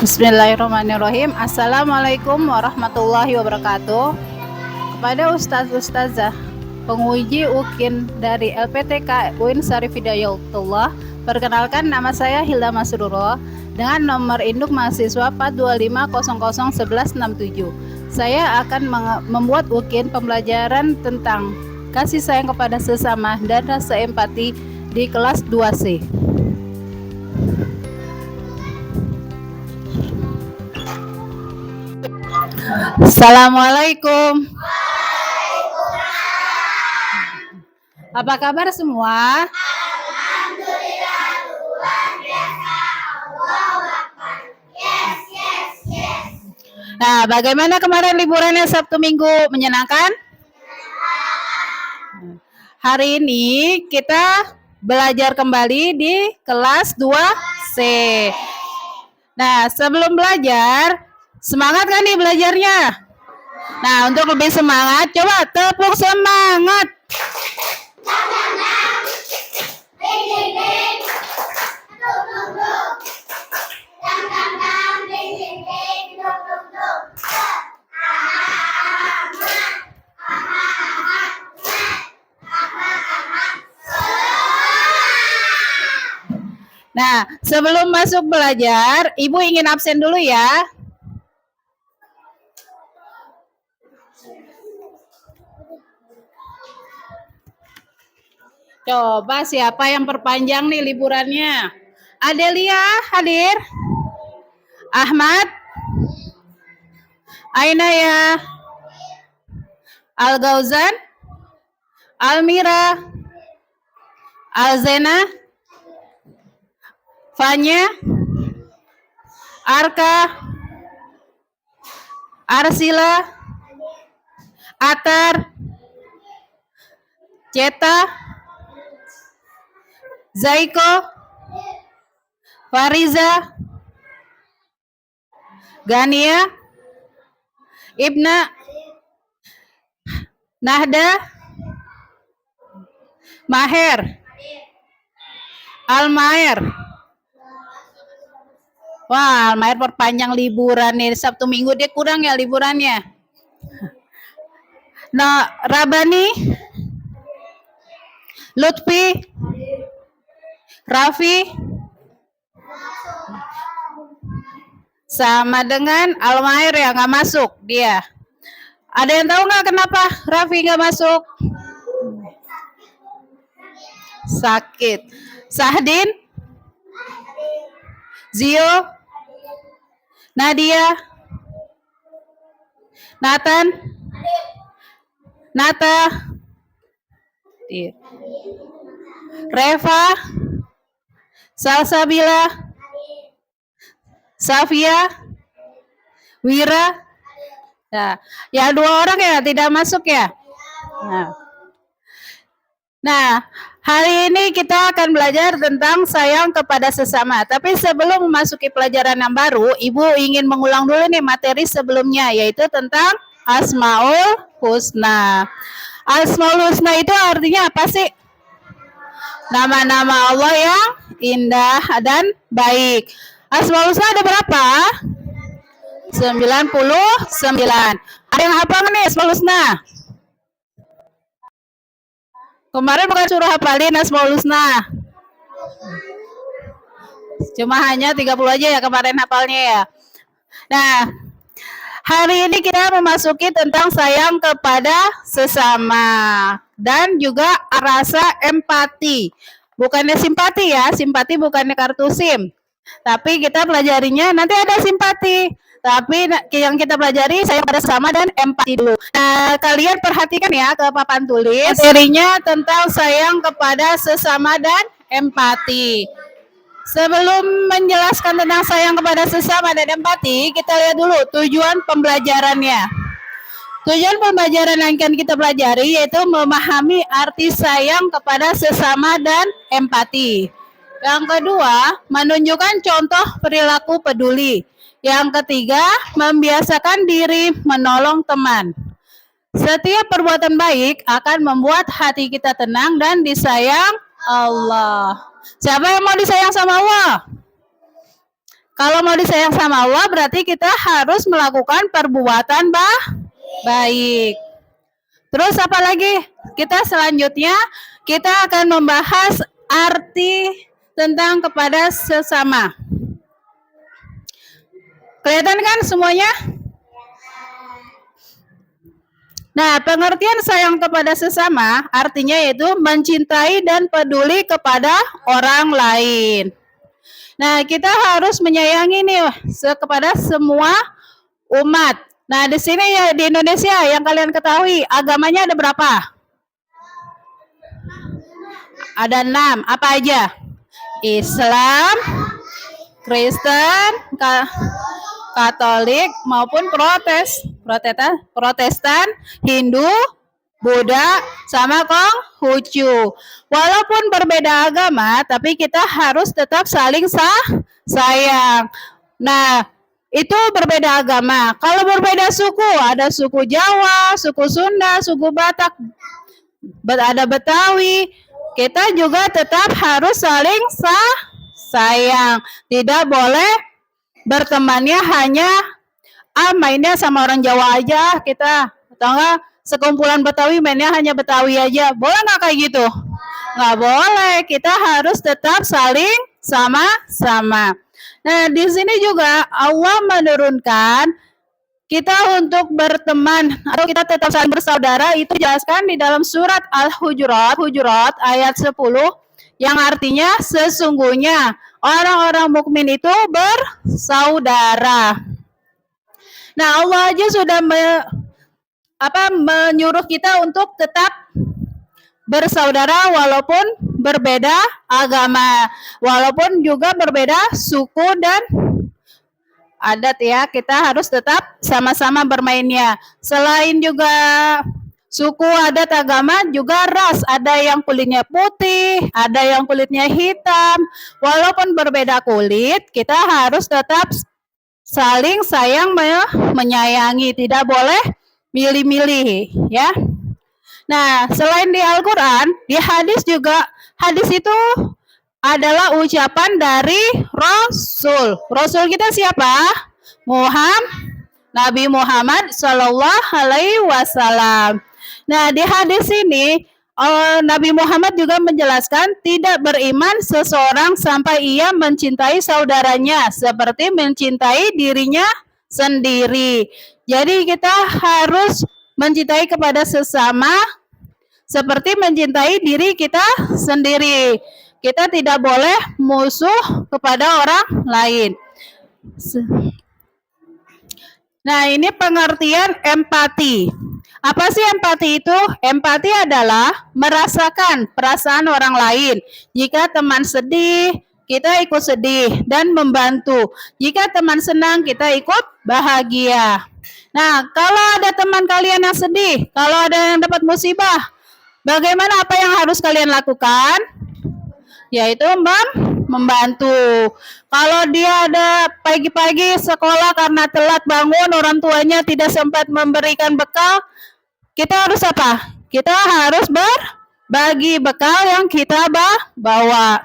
Bismillahirrahmanirrahim. Assalamualaikum warahmatullahi wabarakatuh. Kepada Ustaz-Ustazah penguji UKIN dari LPTK UIN Syarif Hidayatullah, perkenalkan nama saya Hilda Masruro dengan nomor induk mahasiswa 425001167. Saya akan membuat UKIN pembelajaran tentang kasih sayang kepada sesama dan rasa empati di kelas 2C. Assalamualaikum. Apa kabar semua? Alhamdulillah, luar biasa. Allahu Akbar. Yes. Nah, bagaimana kemarin liburannya Sabtu Minggu? Menyenangkan? Hari ini kita belajar kembali di kelas 2C. Nah, sebelum belajar, semangat kan nih belajarnya? Nah, untuk lebih semangat, coba tepuk semangat. Nah, sebelum masuk belajar, Ibu ingin absen dulu ya. Coba siapa yang perpanjang nih liburannya? Adelia hadir? Ahmad? Ainaya? Al-Gauzan? Almira? Alzena? Fanya? Arka? Arsila? Atar? Ceta? Zaiko? Fariza? Gania? Ibna? Nahda? Maher? Almaer? Wah, Almaer perpanjang liburan nih. Sabtu Minggu dia kurang ya liburannya. Nah, Rabani? Lutfi? Raffi? Sama dengan Almaer ya, nggak masuk dia. Ada yang tahu nggak kenapa Raffi nggak masuk? Sakit. Sahdin? Zio? Nadia? Nathan? Nata? Reva? Salsabila? Safia? Wira? Nah, ya 2 orang ya tidak masuk ya. Nah, hari ini kita akan belajar tentang sayang kepada sesama. Tapi sebelum memasuki pelajaran yang baru, Ibu ingin mengulang dulu nih materi sebelumnya, yaitu tentang Asmaul Husna. Asmaul Husna itu artinya apa sih? Nama-nama Allah yang indah dan baik. Asmaul Husna ada berapa? 99. Ada yang hafal nih Asmaul Husna? Kemarin bukan suruh hafalin Asmaul Husna. Cuma hanya 30 aja ya kemarin hafalnya ya. Nah, hari ini kita memasuki tentang sayang kepada sesama dan juga rasa empati. Bukannya simpati ya, simpati bukannya kartu SIM. Tapi kita pelajarinya nanti ada simpati. Tapi yang kita pelajari sayang pada sesama dan empati dulu. Nah, kalian perhatikan ya ke papan tulis. Materinya tentang sayang kepada sesama dan empati. Sebelum menjelaskan tentang sayang kepada sesama dan empati, kita lihat dulu tujuan pembelajarannya. Tujuan pembelajaran yang akan kita pelajari yaitu memahami arti sayang kepada sesama dan empati. Yang kedua, menunjukkan contoh perilaku peduli. Yang ketiga, membiasakan diri menolong teman. Setiap perbuatan baik akan membuat hati kita tenang dan disayang Allah. Siapa yang mau disayang sama Allah? Kalau mau disayang sama Allah berarti kita harus melakukan perbuatan baik. Terus apa lagi? Kita selanjutnya kita akan membahas arti tentang kepada sesama. Kelihatan kan semuanya? Nah, pengertian sayang kepada sesama artinya yaitu mencintai dan peduli kepada orang lain. Nah, kita harus menyayangi nih kepada semua umat. Nah, di sini ya di Indonesia yang kalian ketahui agamanya ada berapa? Ada 6. Apa aja? Islam, Kristen, Katolik maupun Protestan, Hindu, Buddha, sama Konghucu. Walaupun berbeda agama, tapi kita harus tetap saling sayang. Nah, itu berbeda agama. Kalau berbeda suku, ada suku Jawa, suku Sunda, suku Batak, ada Betawi. Kita juga tetap harus saling sayang. Tidak boleh bertemannya hanya mainnya sama orang Jawa aja kita. Atau enggak sekumpulan Betawi mainnya hanya Betawi aja. Boleh nggak kayak gitu? Nggak boleh. Kita harus tetap saling sama-sama. Nah, di sini juga Allah menurunkan kita untuk berteman atau kita tetap saling bersaudara itu jelaskan di dalam surat Al-Hujurat ayat 10 yang artinya sesungguhnya orang-orang mukmin itu bersaudara. Nah, Allah aja sudah menyuruh kita untuk tetap bersaudara walaupun berbeda agama, walaupun juga berbeda suku dan adat ya, kita harus tetap sama-sama bermainnya. Selain juga suku, adat, agama, juga ras. Ada yang kulitnya putih, ada yang kulitnya hitam. Walaupun berbeda kulit, kita harus tetap saling sayang menyayangi. Tidak boleh milih-milih ya. Nah, selain di Al-Quran, di hadis juga, hadis itu adalah ucapan dari Rasul. Rasul kita siapa? Nabi Muhammad Shallallahu Alaihi Wasallam. Nah, di hadis ini Nabi Muhammad juga menjelaskan tidak beriman seseorang sampai ia mencintai saudaranya seperti mencintai dirinya sendiri. Jadi kita harus mencintai kepada sesama seperti mencintai diri kita sendiri. Kita tidak boleh musuh kepada orang lain. Nah, ini pengertian empati. Apa sih empati itu? Empati adalah merasakan perasaan orang lain. Jika teman sedih, kita ikut sedih dan membantu. Jika teman senang, kita ikut bahagia. Nah, kalau ada teman kalian yang sedih, kalau ada yang dapat musibah, bagaimana apa yang harus kalian lakukan? Yaitu membantu. Kalau dia ada pagi-pagi sekolah karena telat bangun, orang tuanya tidak sempat memberikan bekal, kita harus apa? Kita harus berbagi bekal yang kita bawa.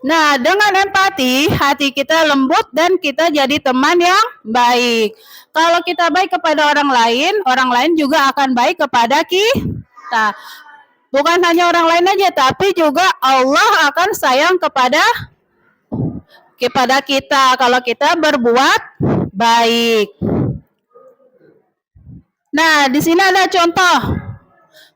Nah, dengan empati, hati kita lembut dan kita jadi teman yang baik. Kalau kita baik kepada orang lain juga akan baik kepada kita. Bukan hanya orang lain aja, tapi juga Allah akan sayang kepada kita kalau kita berbuat baik. Nah, di sini ada contoh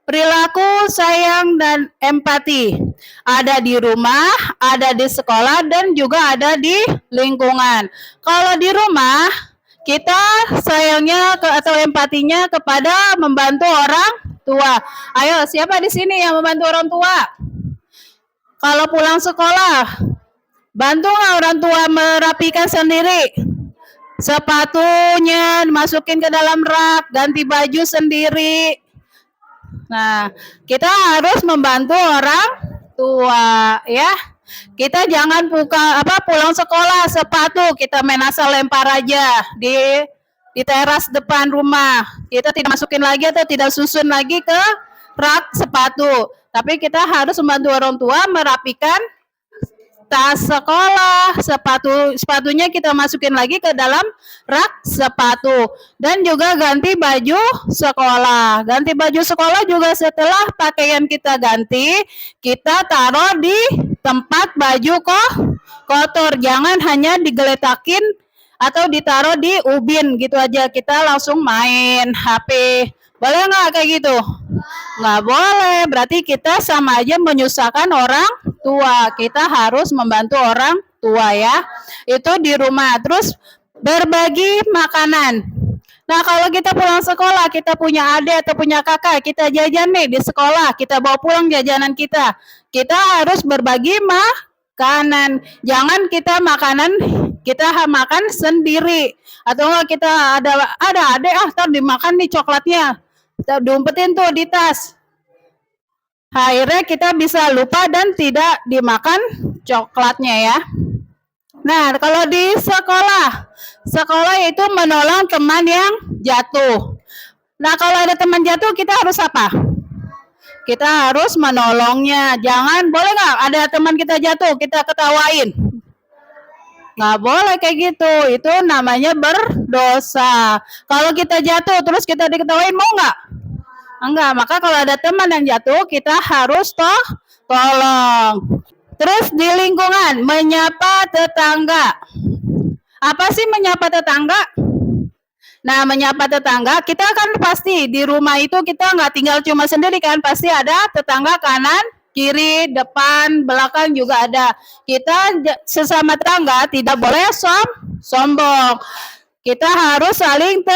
perilaku sayang dan empati. Ada di rumah, ada di sekolah, dan juga ada di lingkungan. Kalau di rumah, kita sayangnya atau empatinya kepada membantu orang tua. Ayo, siapa di sini yang membantu orang tua? Kalau pulang sekolah, bantu nggak orang tua merapikan sendiri? Sepatunya masukin ke dalam rak, ganti baju sendiri. Nah, kita harus membantu orang tua, ya. Kita jangan pulang sekolah sepatu kita main asal lempar aja di teras depan rumah. Kita tidak masukin lagi atau tidak susun lagi ke rak sepatu. Tapi kita harus membantu orang tua merapikan tas sekolah, sepatunya kita masukin lagi ke dalam rak sepatu, dan juga ganti baju sekolah. Ganti baju sekolah juga setelah pakaian kita ganti, kita taruh di tempat baju kotor. Jangan hanya digeletakin atau ditaruh di ubin gitu aja, kita langsung main HP. Boleh nggak kayak gitu? Nggak boleh, berarti kita sama aja menyusahkan orang tua. Kita harus membantu orang tua ya. Itu di rumah. Terus berbagi makanan. Nah, kalau kita pulang sekolah, kita punya adik atau punya kakak, kita jajan nih di sekolah, kita bawa pulang jajanan kita. Kita harus berbagi makanan. Jangan kita makan sendiri. Atau kita ada adik, ntar dimakan nih coklatnya. Kita diumpetin tuh di tas. Akhirnya kita bisa lupa dan tidak dimakan coklatnya ya. Nah, kalau di sekolah itu menolong teman yang jatuh. Nah, kalau ada teman jatuh, kita harus apa? Kita harus menolongnya. Jangan, boleh nggak ada teman kita jatuh, kita ketawain? Nggak boleh kayak gitu. Itu namanya berdosa. Kalau kita jatuh, terus kita diketawain, mau nggak? Enggak, maka kalau ada teman yang jatuh, kita harus tolong. Terus di lingkungan, menyapa tetangga. Apa sih menyapa tetangga? Nah, menyapa tetangga, kita kan pasti di rumah itu kita nggak tinggal cuma sendiri kan, pasti ada tetangga kanan, kiri, depan, belakang juga ada. Kita sesama tetangga tidak boleh sombong. Kita harus saling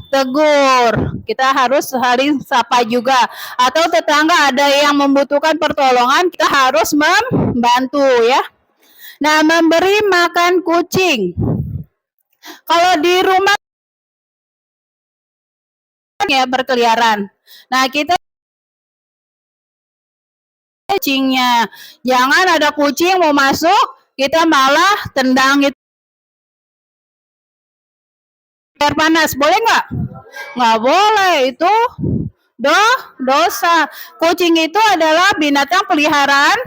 tegur. Kita harus saling sapa juga. Atau tetangga ada yang membutuhkan pertolongan, kita harus membantu ya. Nah, memberi makan kucing. Kalau di rumah ya berkeliaran. Nah, kita kucingnya. Jangan ada kucing mau masuk, kita malah tendang itu. Air panas, boleh nggak? Nggak boleh, itu dosa. Kucing itu adalah binatang peliharaan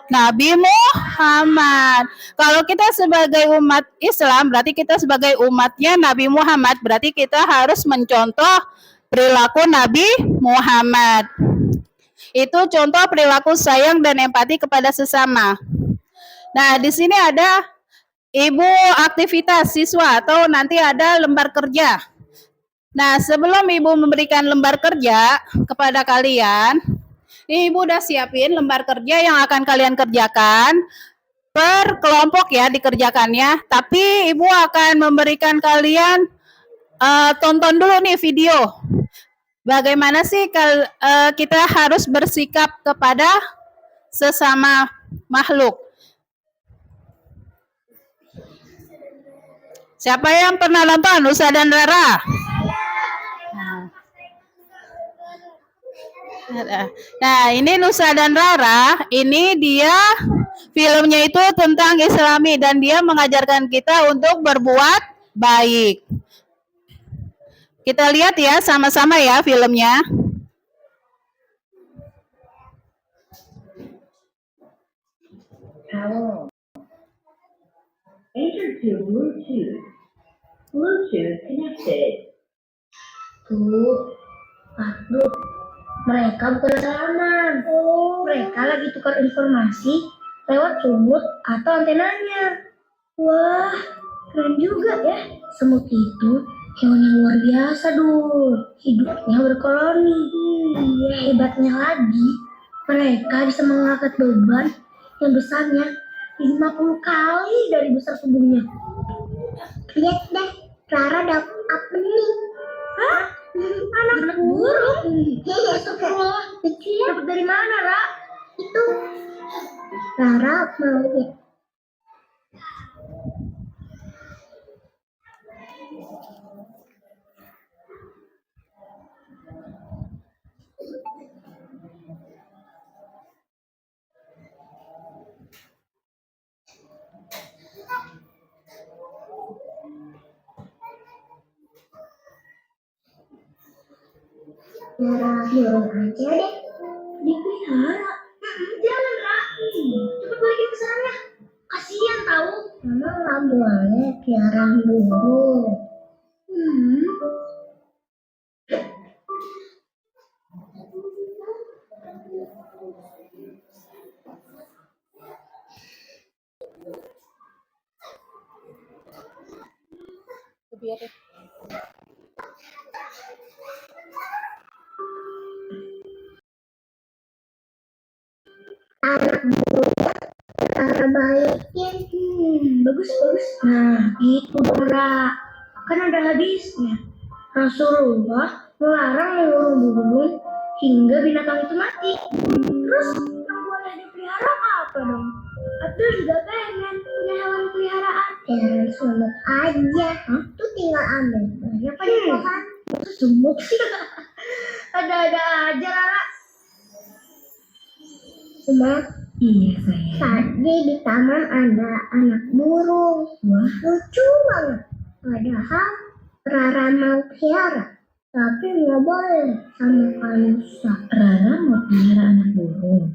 Nabi Muhammad. Kalau kita sebagai umat Islam, berarti kita sebagai umatnya Nabi Muhammad, berarti kita harus mencontoh perilaku Nabi Muhammad. Itu contoh perilaku sayang dan empati kepada sesama. Nah, di sini ada Ibu aktivitas siswa atau nanti ada lembar kerja. Nah, sebelum Ibu memberikan lembar kerja kepada kalian, Ibu udah siapin lembar kerja yang akan kalian kerjakan per kelompok ya dikerjakannya. Tapi Ibu akan memberikan kalian tonton dulu nih video. Bagaimana sih kita harus bersikap kepada sesama makhluk. Siapa yang pernah nonton Nusa dan Rara? Nah, ini Nusa dan Rara, ini dia filmnya itu tentang Islami dan dia mengajarkan kita untuk berbuat baik. Kita lihat ya sama-sama ya filmnya. Hello. Enter to Bluetooth. Bluetooth connected. Aduh, mereka bukan salaman. Mereka lagi tukar informasi lewat sumut atau antenanya. Wah, keren juga ya. Semut itu hewan yang luar biasa, Dul. Hidupnya berkoloni. Hebatnya lagi, mereka bisa mengangkat beban yang besarnya 50 kali dari besar tubuhnya. Lihat deh, Clara dapat apa nih? Hah? Anak burung? Astagfirullah. Dapat dari mana, Ra? Itu Clara mau lihat. Dorong aja deh. Dipelihara. Jangan, Ra. Cepat balikin ke sarangnya. boleh piara burung. Cara baikin. Bagus. Nah, itu Dora. Kan ada hadisnya. Rasulullah melarang mengurung burung hingga binatang itu mati. Terus yang boleh dipelihara apa dong? Abdul juga pengen punya hewan peliharaan. Sunat aja. Tuh tinggal ambil. Banyak pada pohon. Itu semut sih. Ada-ada aja Lala. Cuma Iya sayang. tadi di taman ada anak burung. Wah, lucu banget. Padahal Rara mau pelihara, tapi nggak boleh sama Kanusa. Rara mau pelihara anak burung.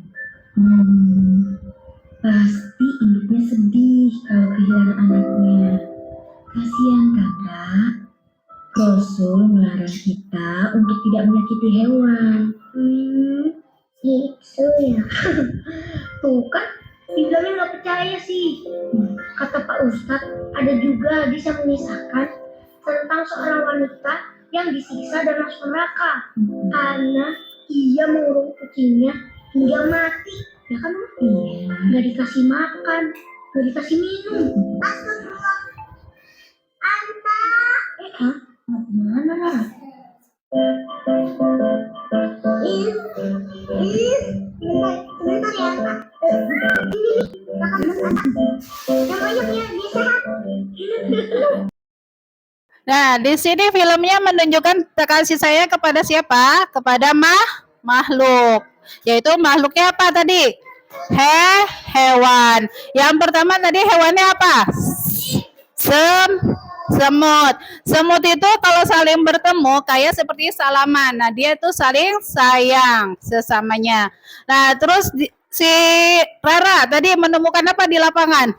Pasti induknya sedih kalau kehilangan anaknya. Kasihan kakak. Rasul melarang kita untuk tidak menyakiti hewan. Gitu ya. Tuh kan, dibilangnya nggak percaya sih. Kata Pak Ustadz, ada juga hadis yang mengisahkan tentang seorang wanita yang disiksa dan masuk neraka karena ia mengurung kucingnya hingga mati. Ya kan, Ma? Iya. Nggak dikasih makan, nggak dikasih minum. Astagfirullah. Anta. Hah? Mau kemana lah? Sebentar ya, Kak. Ini yang banyak ya, dia sehat. Nah, di sini filmnya menunjukkan kasih sayang kepada siapa? Kepada makhluk. Yaitu makhluknya apa tadi? Hewan. Yang pertama tadi hewannya apa? Semut. Semut itu kalau saling bertemu kayak seperti salaman. Nah, dia itu saling sayang sesamanya. Nah, terus si Rara tadi menemukan apa di lapangan?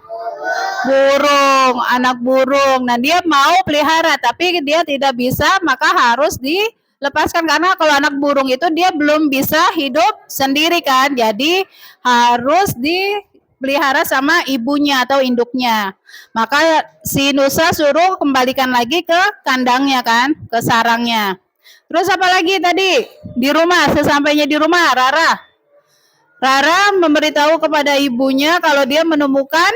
Burung, anak burung. Nah, dia mau pelihara tapi dia tidak bisa, maka harus dilepaskan karena kalau anak burung itu dia belum bisa hidup sendiri kan. Jadi harus dipelihara sama ibunya atau induknya. Maka si Nusa suruh kembalikan lagi ke kandangnya kan, ke sarangnya. Terus apa lagi tadi? Di rumah, sesampainya di rumah, Rara memberitahu kepada ibunya kalau dia menemukan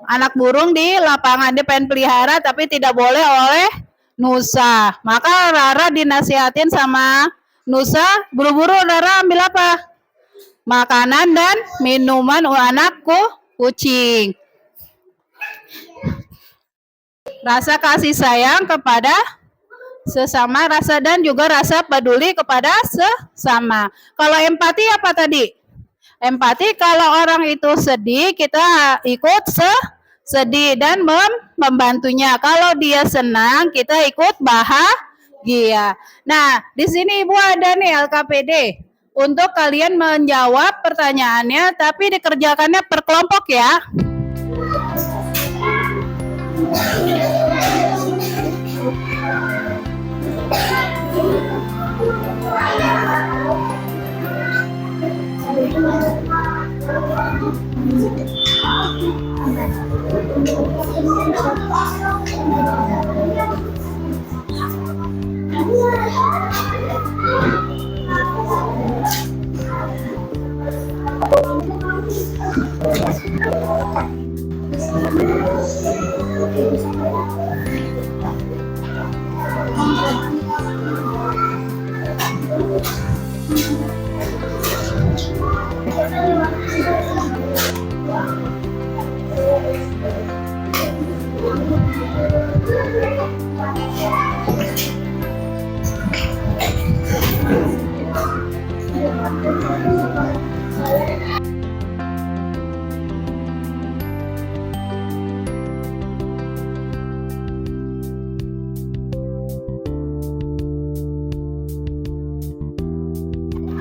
anak burung di lapangan. Dia pengen pelihara tapi tidak boleh oleh Nusa. Maka Rara dinasihatin sama Nusa, buru-buru Rara ambil apa? Makanan dan minuman anakku kucing. Rasa kasih sayang kepada sesama, rasa dan juga rasa peduli kepada sesama. Kalau empati apa tadi? Empati kalau orang itu sedih, kita ikut sedih dan membantunya. Kalau dia senang, kita ikut bahagia. Nah, di sini Ibu ada nih LKPD untuk kalian menjawab pertanyaannya, tapi dikerjakannya per kelompok ya.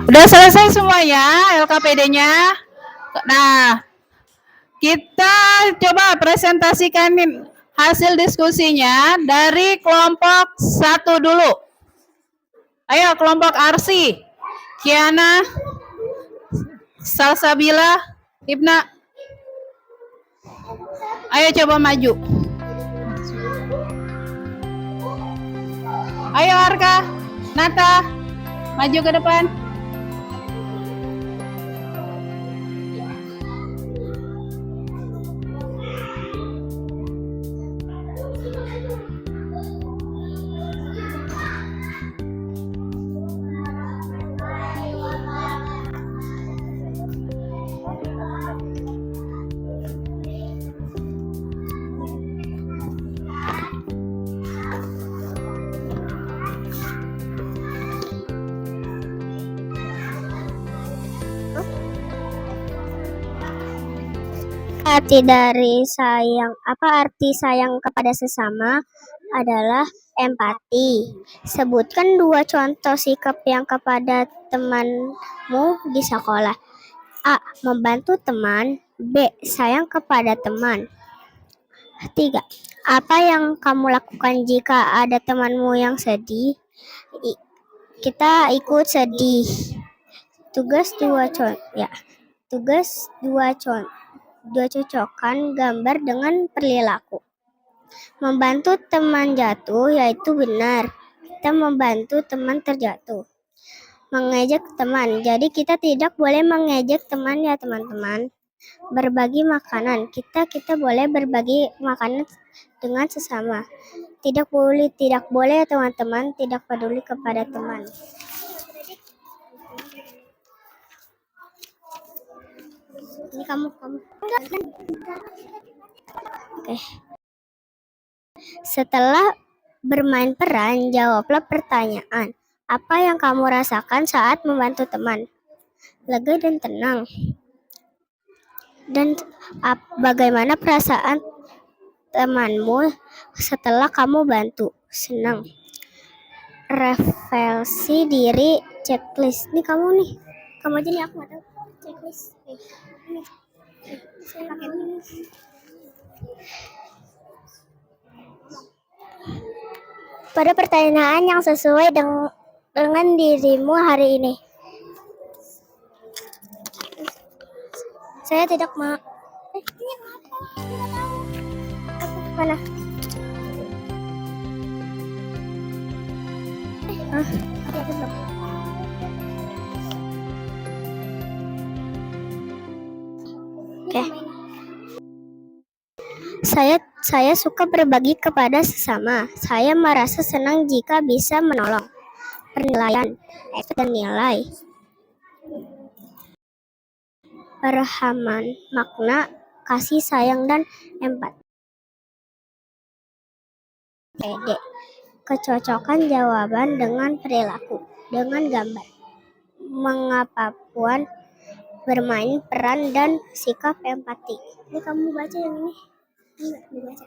Udah selesai semuanya LKPD-nya. Nah, Kita coba presentasikan hasil diskusinya dari kelompok 1 dulu. Ayo kelompok Arsi, Kiana, Salsabila, Ibna. Ayo coba maju. Ayo Arka, Nata, maju ke depan. Arti sayang kepada sesama adalah empati. Sebutkan 2 contoh sikap yang kepada temanmu di sekolah. A. Membantu teman. B. Sayang kepada teman. 3. Apa yang kamu lakukan jika ada temanmu yang sedih? Kita ikut sedih. Tugas 2 cocokkan gambar dengan perilaku. Membantu teman jatuh yaitu benar. Kita membantu teman terjatuh. Mengejek teman. Jadi kita tidak boleh mengejek teman ya teman-teman. Berbagi makanan. Kita boleh berbagi makanan dengan sesama. Tidak boleh teman-teman tidak peduli kepada teman. Ini kamu. Oke. Setelah bermain peran, jawablah pertanyaan. Apa yang kamu rasakan saat membantu teman? Lega dan tenang. Dan bagaimana perasaan temanmu setelah kamu bantu? Senang. Refleksi diri, checklist. Ini kamu nih. Kamu aja nih, aku nggak tahu. Checklist. Saya pakai ini. Pada pertanyaan yang sesuai dengan dirimu hari ini. Saya tidak mau. Ini apa? Mana? Oke. Saya suka berbagi kepada sesama. Saya merasa senang jika bisa menolong. Penilaian, dan nilai. Pemahaman makna kasih sayang dan empati. D. Kecocokan jawaban dengan perilaku, dengan gambar. Mengapapun bermain peran dan sikap empati. Ini kamu baca yang ini. Enggak dibaca.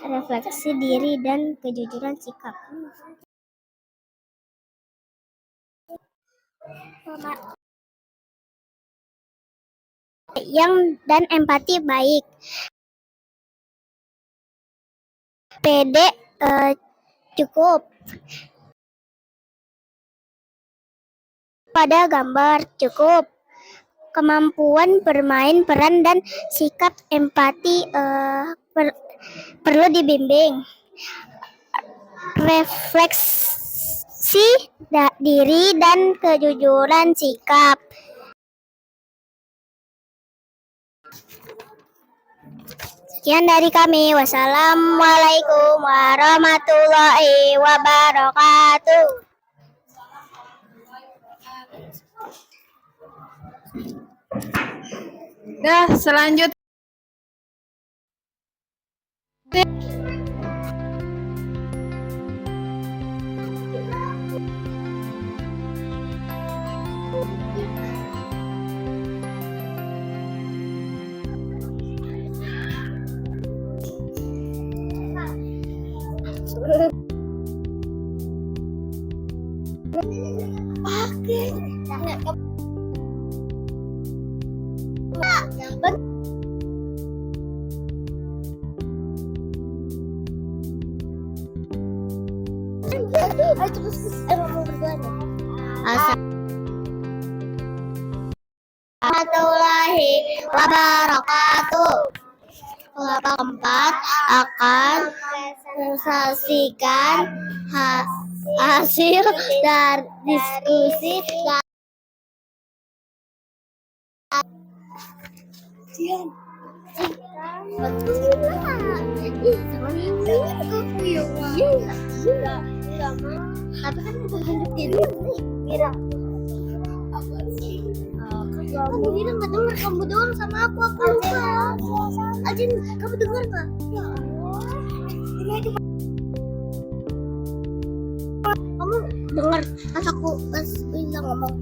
Refleksi diri dan kejujuran sikap. Yang dan empati baik. PD cukup. Pada gambar cukup. Kemampuan bermain peran dan sikap empati perlu dibimbing. Refleksi diri dan kejujuran sikap. Sekian dari kami. Wassalamualaikum warahmatullahi wabarakatuh. Selanjutnya Oke. Warahmatullahi wabarakatuh. Kelompok keempat akan menyaksikan hasil dari diskusi tapi kan udah tunjukin Mira. Kamu Mira nggak dengar, kamu doang sama aku lupa. Ajin, kamu dengar nggak? Ya Allah, ini aja. Kamu dengar pas aku bilang ngomong.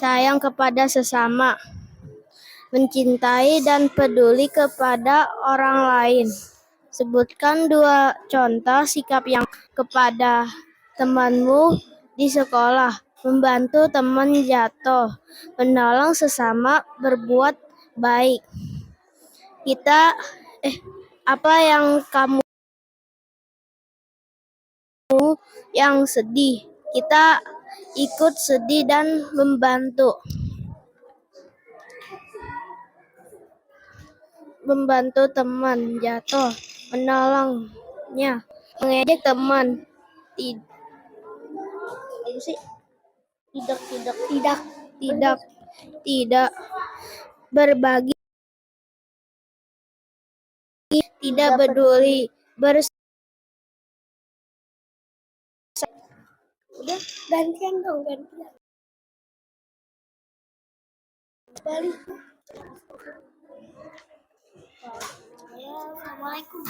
Sayang kepada sesama, mencintai dan peduli kepada orang lain. Sebutkan 2 contoh sikap yang kepada temanmu di sekolah. Membantu teman jatuh, menolong sesama, berbuat baik. Apa yang kamu yang sedih? Kita ikut sedih dan membantu teman jatuh, menolongnya, mengejek teman, tidak berbagi, tidak peduli, udah gantian dong, balik. Assalamualaikum.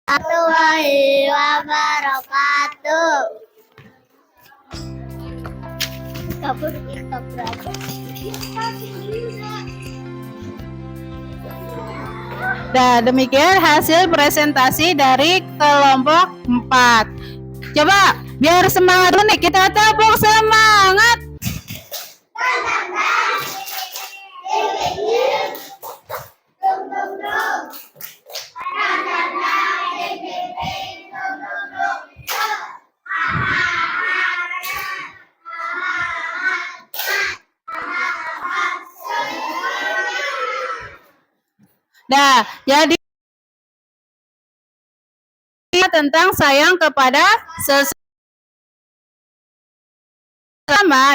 Warahmatullahi wabarakatuh. Kabur aja. Nah, demikian hasil presentasi dari kelompok 4. Coba biar semangat dulu nih, kita tepuk semangat. Nah, jadi tentang sayang kepada sesama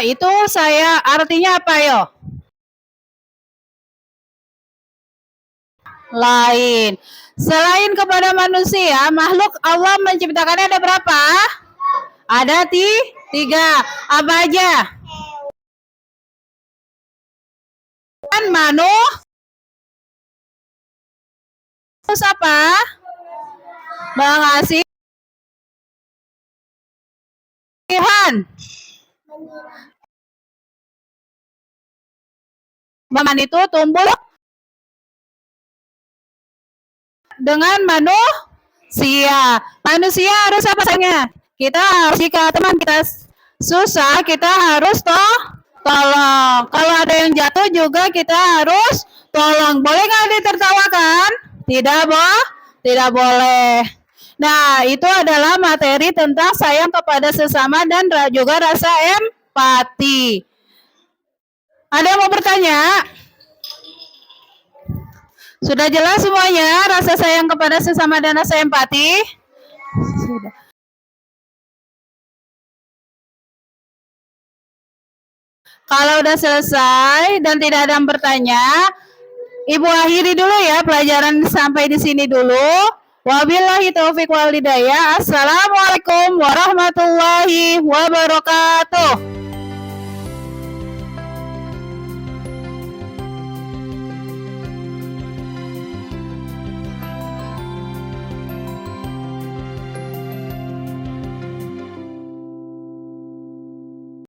itu saya artinya apa yo? Lain. Selain kepada manusia, makhluk Allah menciptakannya ada berapa? Ada 3. Apa aja? Kan terus apa? Mengasihan. Baman itu tumbuh dengan manusia. Manusia harus apa sayangnya? Kita harus, jika teman kita susah, kita harus tolong. Kalau ada yang jatuh juga kita harus tolong. Boleh nggak ditertawakan? Tidak boleh. Nah, itu adalah materi tentang sayang kepada sesama dan juga rasa empati. Ada yang mau bertanya? Sudah jelas semuanya rasa sayang kepada sesama dan rasa empati? Sudah. Kalau udah selesai dan tidak ada yang bertanya, Ibu akhiri dulu ya pelajaran sampai di sini dulu. Wabillahi taufiq wal hidayah. Assalamualaikum warahmatullahi wabarakatuh.